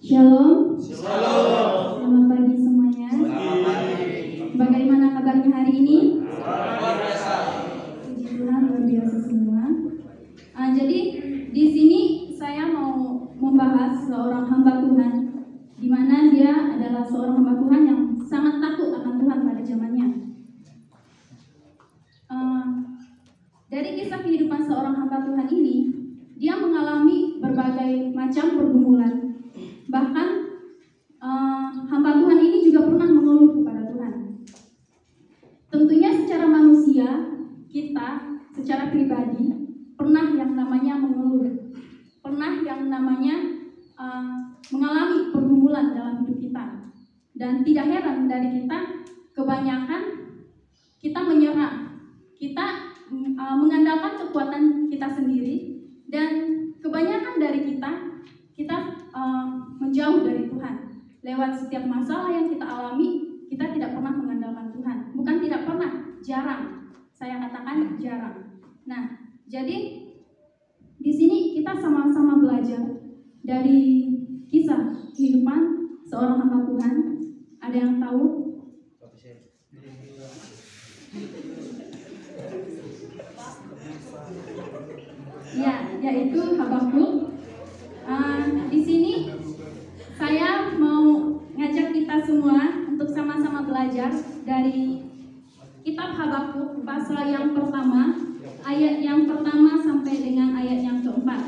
Shalom. Shalom. Selamat pagi semuanya. Selamat pagi. Bagaimana kabarnya hari ini? Luar biasa. Puji Tuhan, luar biasa semua. Jadi di sini saya mau membahas seorang hamba Tuhan, di mana dia adalah seorang hamba Tuhan yang sangat takut akan Tuhan pada zamannya. Dari kisah kehidupan seorang hamba Tuhan ini, dia mengalami berbagai macam pergumulan. Bahkan hamba Tuhan ini juga pernah mengeluh kepada Tuhan. Tentunya secara manusia, kita secara pribadi pernah yang namanya mengeluh, pernah yang namanya mengalami pergumulan dalam hidup kita. Dan tidak heran dari kita, kebanyakan kita menyerah, kita mengandalkan kekuatan kita sendiri, dan kebanyakan dari kita menjauh dari Tuhan. Lewat setiap masalah yang kita alami, kita tidak pernah mengandalkan Tuhan. Bukan tidak pernah, jarang. Saya katakan jarang. Nah, jadi di sini kita sama-sama belajar dari kisah kehidupan seorang hamba Tuhan. Ada yang tahu? Ya, yaitu Habakuk. Di sini saya mau ngajak kita semua untuk sama-sama belajar dari kitab Habakuk pasal yang pertama, ayat yang pertama sampai dengan ayat yang keempat.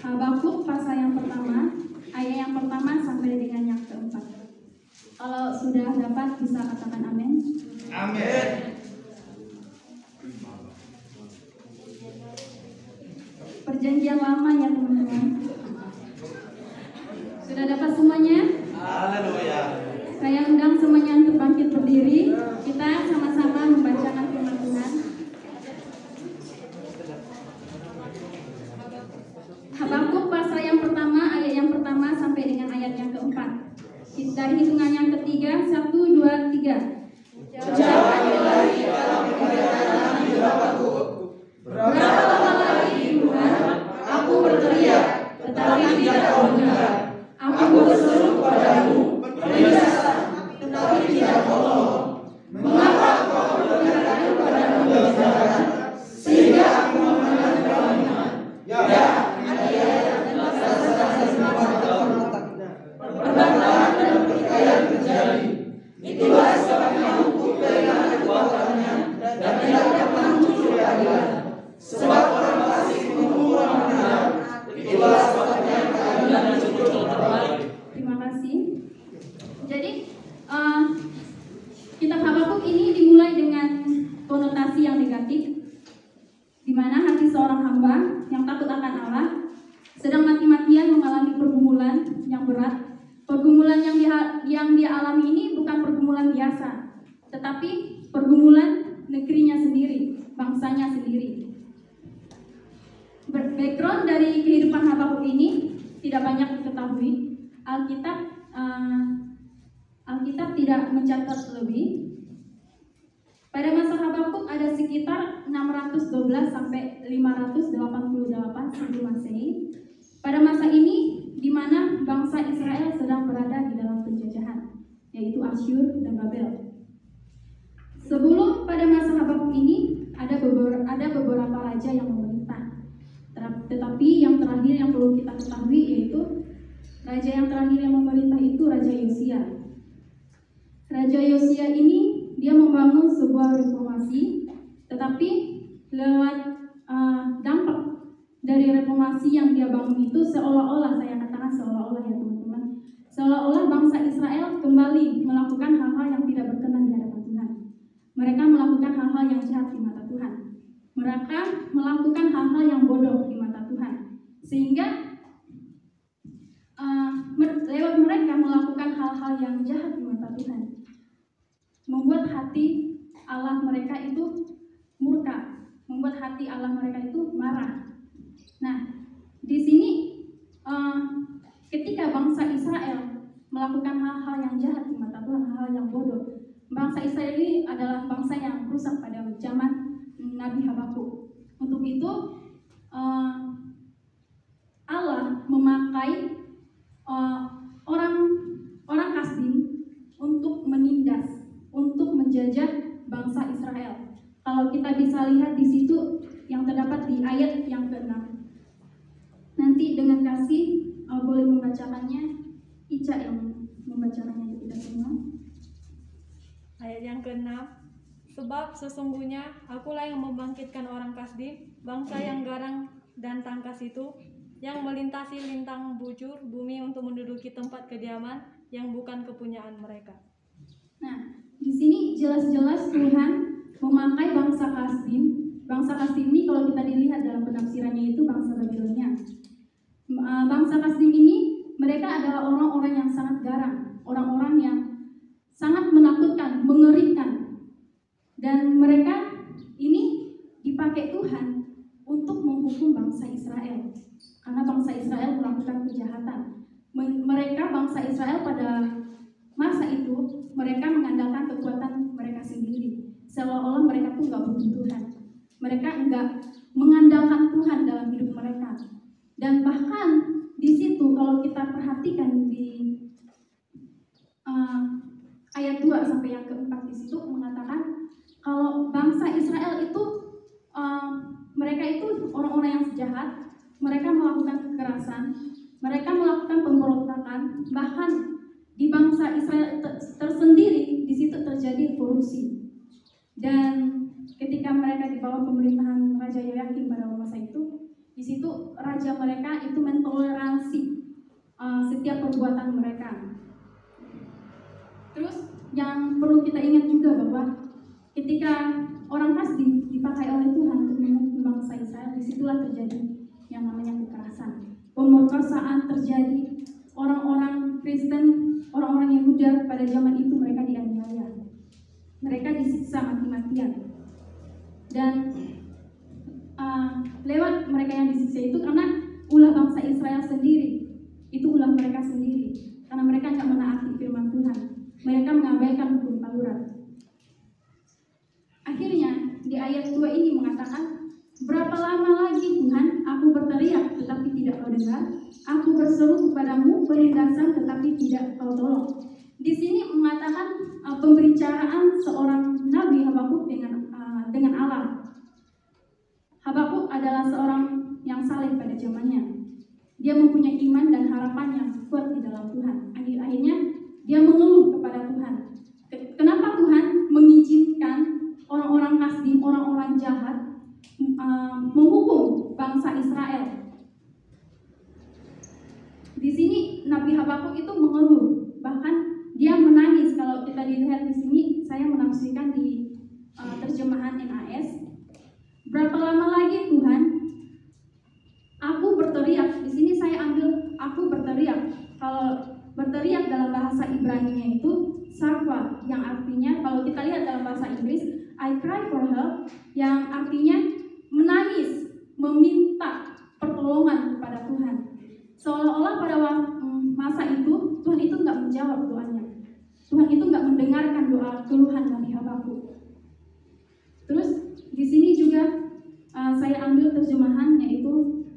Habakuk pasal yang pertama, ayat yang pertama sampai dengan yang keempat. Kalau sudah dapat bisa katakan amin. Amin. Perjanjian lama ya teman-teman. Sudah dapat semuanya? Haleluya. Saya undang semuanya untuk bangkit berdiri. Kita sama-sama membacakan firman Tuhan. Habakuk pasal yang pertama, ayat yang pertama sampai dengan ayat yang keempat. Dari hitungan yang ketiga, 1, 2, 3. Jangan lagi dalam kegiatan Habakuk. Berapa lama lagi Tuhan? Aku berteriak, tetapi tidak kau dengar. Aku berseru kepadamu, berdasar, tetapi tidak tolong. Mengapa kau berkata kepadamu kebenaran, sehingga aku memandang kebaikan? Ya, perbantahan dan pertikaian terjadi. Itulah sebabnya hukum dengan kekuatannya dan tidak pernah muncul keadilan. Sebab orang fasik menghukum orang benar. Itulah sebabnya keadilan muncul terbalik. Terima kasih. Jadi kitab Habakuk ini dimulai dengan konotasi yang negatif, di mana hati seorang hamba yang takut akan Allah sedang mati-matian mengalami pergumulan yang berat. Pergumulan yang dia alami ini bukan pergumulan biasa, tetapi pergumulan negerinya sendiri, bangsanya sendiri. Background dari kehidupan Habakuk ini tidak banyak diketahui. Alkitab tidak mencatat lebih. Pada masa Habakuk ada sekitar 612 sampai 588 sebelum Masehi. Pada masa ini di mana bangsa Israel sedang berada di dalam penjajahan, yaitu Asyur dan Babel. Sebelum pada masa Habakuk ini ada beberapa raja yang memerintah. Tetapi yang terakhir yang perlu kita ketahui yaitu raja yang terakhir yang memerintah itu Raja Yosia. Raja Yosia ini dia membangun sebuah reformasi, tetapi lewat dampak dari reformasi yang dia bangun itu seolah-olah, saya katakan seolah-olah ya teman-teman, seolah-olah bangsa Israel kembali melakukan hal-hal yang tidak berkenan di hadapan Tuhan. Mereka melakukan hal-hal yang jahat di mata Tuhan. Mereka melakukan hal-hal yang bodoh di mata Tuhan. Sehingga lewat mereka melakukan hal-hal yang jahat di mata Tuhan, membuat hati Allah mereka itu murka, membuat hati Allah mereka itu marah. Nah, di sini ketika bangsa Israel melakukan hal-hal yang jahat di mata Tuhan, hal-hal yang bodoh, bangsa Israel ini adalah bangsa yang rusak pada zaman Nabi Habakuk. Untuk itu Allah memakai memakai orang Kasdim untuk menindas, untuk menjajah bangsa Israel. Kalau kita bisa lihat di situ yang terdapat di ayat yang ke-6. Nanti dengan kasih boleh membacakannya Ica yang membacakannya untuk kita semua. Ayat yang ke-6. Sebab sesungguhnya akulah yang membangkitkan orang Kasdim, bangsa yang garang dan tangkas itu, yang melintasi lintang bujur bumi untuk menduduki tempat kediaman yang bukan kepunyaan mereka. Nah, di sini jelas-jelas Tuhan memakai bangsa Kasdim. Bangsa Kasdim ini kalau kita dilihat dalam penafsirannya itu bangsa Babilonia. Bangsa Kasdim ini mereka adalah orang-orang yang sangat garang, orang-orang yang sangat menakutkan, mengerikan. Dan mereka ini dipakai Tuhan untuk menghukum bangsa Israel. Karena bangsa Israel melakukan kejahatan. Mereka bangsa Israel pada masa itu mereka mengandalkan kekuatan mereka sendiri. Seolah-olah mereka tuh nggak butuh Tuhan. Mereka nggak mengandalkan Tuhan dalam hidup mereka. Dan bahkan di situ kalau kita perhatikan di ayat 2 sampai yang ke-4 di situ mengatakan kalau bangsa Israel itu mereka itu orang-orang yang jahat, mereka melakukan kekerasan, mereka melakukan pemberontakan, bahkan di bangsa Israel tersendiri di situ terjadi korupsi. Dan ketika mereka di bawah pemerintahan Raja Yoyakim pada masa itu, di situ raja mereka itu mentoleransi setiap perbuatan mereka. Terus yang perlu kita ingat juga bahwa ketika orang Kasdim dipakai oleh Tuhan untuk menghukum bangsa Israel, disitulah terjadi yang namanya kekerasan, pemerkosaan terjadi. Orang-orang Kristen, orang-orang Yehuda pada zaman itu mereka dianiaya, mereka disiksa mati-matian. Dan lewat mereka yang disiksa itu karena ulah bangsa Israel sendiri, itu ulah mereka sendiri, karena mereka tidak menaati firman Tuhan, mereka mengabaikan hukum Taurat. Akhirnya di ayat 2 ini mengatakan, berapa lama lagi Tuhan aku berteriak tetapi tidak kau dengar, aku berseru kepadamu penindasan tetapi tidak kau tolong. Di sini mengatakan pembicaraan seorang Nabi Habakuk dengan Allah. Habakuk adalah seorang yang saleh pada zamannya. Dia mempunyai iman dan harapan yang kuat di dalam Tuhan. Akhirnya dia mengeluh kepada Tuhan. Kenapa Tuhan mengizinkan orang-orang Kasdim, orang-orang jahat menghukum bangsa Israel? Di sini Nabi Habakuk itu mengeluh, bahkan dia menangis. Kalau kita dilihat di sini, saya menafsirkan di terjemahan NAS. Berapa lama lagi Tuhan? Aku berteriak. Di sini saya ambil aku berteriak. Kalau berteriak dalam bahasa Ibrani-nya itu sarwa, yang artinya kalau kita lihat dalam bahasa Inggris I cry for help, yang artinya menangis, meminta pertolongan kepada Tuhan. Seolah-olah pada masa itu Tuhan itu nggak menjawab doanya. Tuhan itu nggak mendengarkan doa keluhan Nabi Habakuk. Terus di sini juga saya ambil terjemahan yaitu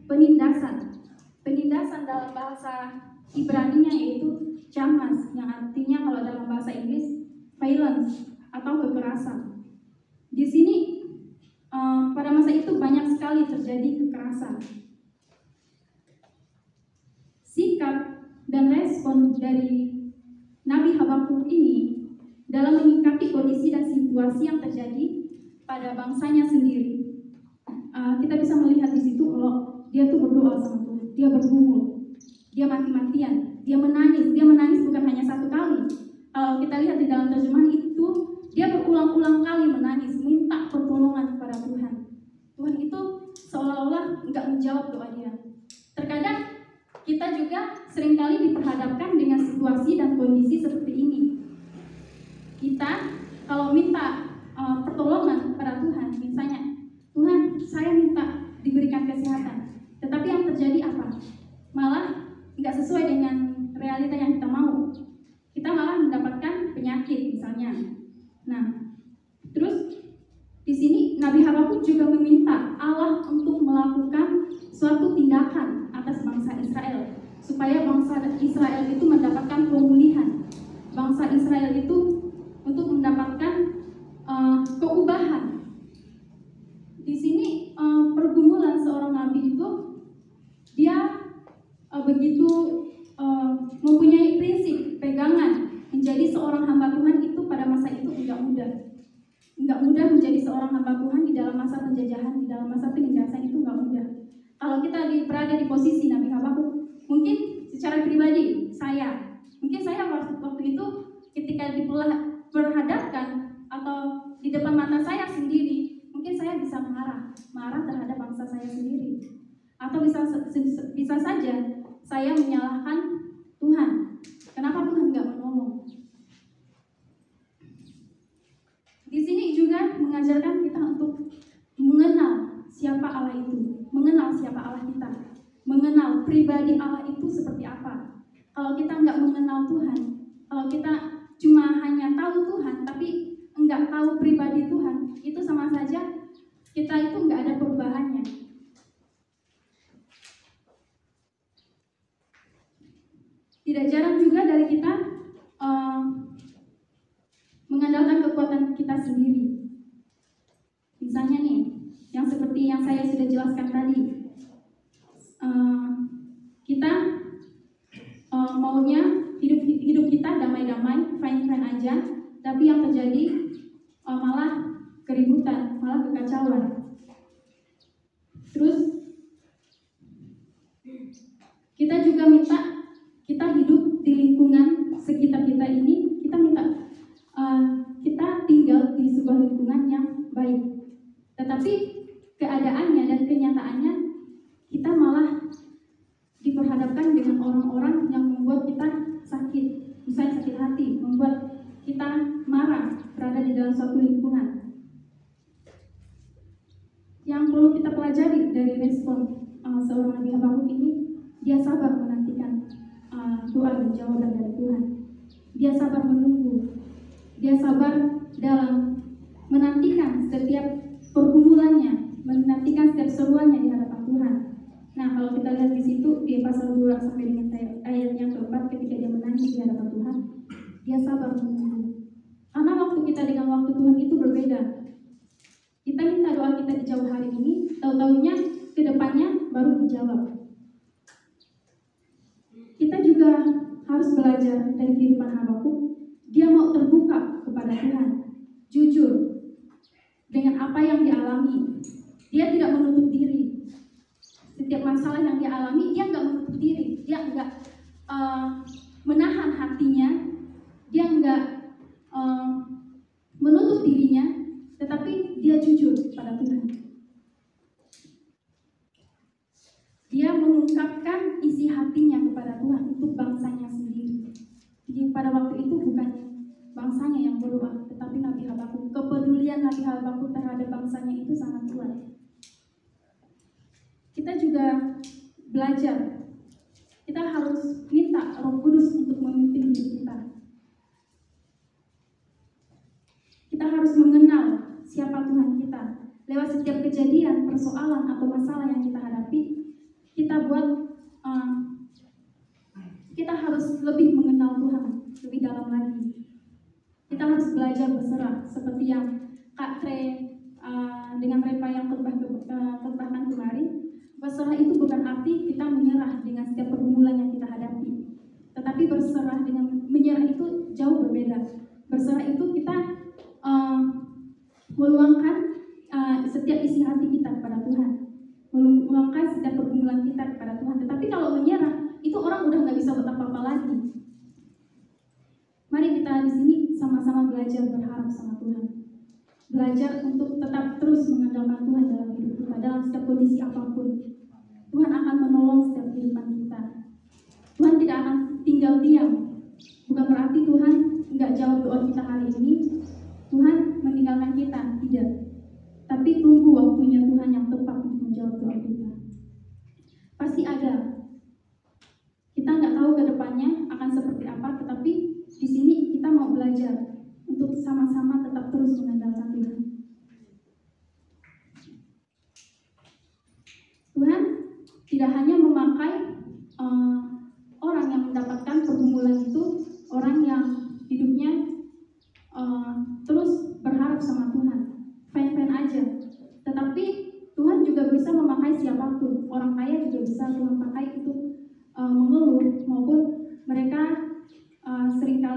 penindasan. Penindasan dalam bahasa Ibrani-nya yaitu chamas, yang artinya kalau dalam bahasa Inggris violence atau kekerasan. Di sini pada masa itu banyak sekali terjadi kekerasan. Sikap dan respon dari Nabi Habakuk ini dalam menyikapi kondisi dan situasi yang terjadi pada bangsanya sendiri. Kita bisa melihat di situ kalau dia tuh berdoa sama Tuhan, dia bergumul, dia mati-matian, dia menangis bukan hanya satu kali. Kalau kita lihat di dalam terjemahan itu, dia berulang-ulang kali menangis, minta pertolongan kepada Tuhan. Tuhan itu seolah-olah nggak menjawab doa dia. Terkadang kita juga seringkali diperhadapkan dengan situasi dan kondisi seperti ini. Kita kalau minta pertolongan kepada Tuhan, misalnya, Tuhan, saya minta diberikan kesehatan, tetapi yang terjadi apa? Malah nggak sesuai dengan realita yang kita mau. Kita malah mendapatkan penyakit misalnya. Nah, terus di sini Nabi Habakuk juga meminta Allah untuk melakukan suatu tindakan atas bangsa Israel supaya bangsa Israel itu mendapatkan pemulihan. Bangsa Israel itu untuk mendapatkan keubahan. Di sini pergumulan seorang nabi itu dia begitu mempunyai prinsip pegangan menjadi seorang hamba Tuhan itu pada masa itu enggak mudah menjadi seorang hamba Tuhan di dalam masa penjajahan, di dalam masa penindasan itu enggak mudah. Kalau kita berada di posisi Nabi Habakuk, mungkin secara pribadi mungkin saya waktu itu ketika diperhadapkan atau di depan mata saya sendiri, mungkin saya bisa marah terhadap bangsa saya sendiri, atau bisa saja saya menyalahkan Tuhan. Kenapa Tuhan nggak menolong? Di sini juga mengajarkan kita untuk mengenal siapa Allah itu, mengenal siapa Allah kita, mengenal pribadi Allah itu seperti apa. Kalau kita nggak mengenal Tuhan, kalau kita cuma hanya tahu Tuhan tapi nggak tahu pribadi Tuhan, itu sama saja kita itu nggak ada perubahannya. Tidak jarang juga dari kita mengandalkan kekuatan kita sendiri. Misalnya nih, yang seperti yang saya sudah jelaskan tadi, kita maunya hidup kita damai-damai, fine-fine aja, tapi yang terjadi malah keributan, malah kekacauan. Terus kita juga minta kita hidup di lingkungan sekitar kita ini, kita minta kita tinggal di sebuah lingkungan yang baik. Tetapi keadaannya dan kenyataannya kita malah diperhadapkan dengan orang-orang yang membuat kita sakit, misalnya sakit hati, membuat kita marah berada di dalam suatu lingkungan. Yang perlu kita pelajari dari respon seorang Nabi Habakuk ini, dia sabar menantikan doa dan jawaban dari Tuhan. Dia sabar menunggu. Dia sabar dalam menantikan setiap pergumulannya, menantikan setiap seruannya di hadapan Tuhan. Nah, kalau kita lihat di situ di pasal 2 sampai dengan ayat yang keempat, ketika dia menangis di hadapan Tuhan, dia sabar menunggu. Karena waktu kita dengan waktu Tuhan itu berbeda. Kita minta doa kita dijawab hari ini, tahu-tahunya ke depannya baru dijawab. Kita juga harus belajar dari kehidupan Habakuk. Dia mau terbuka kepada Tuhan, jujur dengan apa yang dialami. Dia tidak menutup diri. Setiap masalah yang dia alami, dia nggak menutup diri. Dia nggak menahan hatinya. Dia nggak menutup dirinya, tetapi dia jujur pada Tuhan. Dia mengungkapkan isi hatinya kepada Tuhan untuk bangsanya sendiri. Jadi pada waktu itu bukan bangsanya yang berubah, tetapi Nabi Habakuk. Kepedulian Nabi Habakuk terhadap bangsanya itu sangat kuat. Kita juga belajar. Kita harus minta Roh Kudus untuk memimpin hidup kita. Kita harus mengenal siapa Tuhan kita. Lewat setiap kejadian, persoalan atau masalah yang kita hadapi, kita harus lebih mengenal Tuhan lebih dalam lagi. Kita harus belajar berserah seperti yang Kak Tre dengan Repa yang khotbahkan kemarin. Berserah itu bukan arti kita menyerah dengan setiap pergumulan yang kita hadapi, tetapi berserah dengan menyerah itu jauh berbeda. Berserah itu kita meluangkan setiap isi hati kita kepada Tuhan, meluangkan setiap pergumulan kita kepada Tuhan. Tetapi kalau menyerah, itu orang udah nggak bisa buat apa-apa lagi. Mari kita di sini sama-sama belajar berharap sama Tuhan, belajar untuk tetap terus mengandalkan Tuhan dalam hidup kita, dalam setiap kondisi apapun. Tuhan akan menolong setiap kehidupan kita. Tuhan tidak akan tinggal diam. Bukan berarti Tuhan nggak jawab doa kita hari ini, Tuhan meninggalkan kita, tidak. Tapi tunggu waktunya Tuhan yang tepat untuk menjawab doa kita. Pasti ada. Kita nggak tahu ke depannya akan seperti apa, tetapi di sini kita mau belajar untuk sama-sama tetap terus mengandalkan Tuhan. Tuhan tidak hanya memakai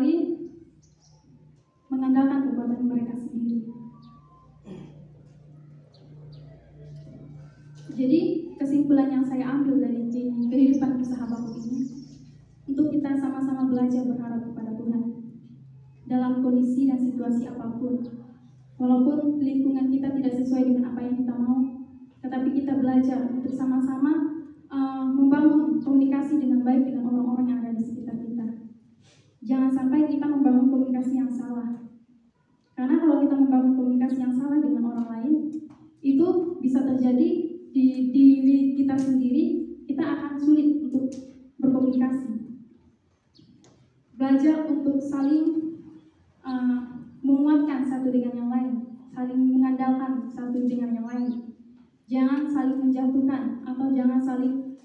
seringkali mengandalkan kekuatan mereka sendiri. Jadi kesimpulan yang saya ambil dari kehidupan kisah Habakuk ini, untuk kita sama-sama belajar berharap kepada Tuhan dalam kondisi dan situasi apapun. Walaupun lingkungan kita tidak sesuai dengan apa yang kita mau, tetapi kita belajar untuk sama-sama membangun komunikasi dengan baik dengan orang-orang yang ada di sekitar kita. Jangan sampai kita membangun komunikasi yang salah. Karena kalau kita membangun komunikasi yang salah dengan orang lain, itu bisa terjadi di diri kita sendiri, kita akan sulit untuk berkomunikasi. Belajar untuk saling menguatkan satu dengan yang lain, saling mengandalkan satu dengan yang lain. Jangan saling menjatuhkan atau jangan saling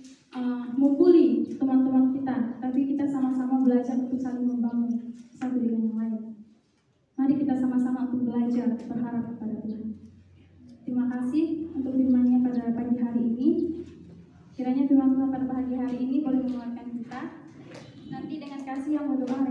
membuli teman-teman kita, tapi kita sama-sama belajar untuk saling membangun satu dengan yang lain. Mari kita sama-sama untuk belajar berharap kepada Tuhan. Terima kasih untuk firman-Nya pada pagi hari ini. Kiranya firman Tuhan pada pagi hari ini boleh menguatkan kita. Nanti dengan kasih yang berdoa,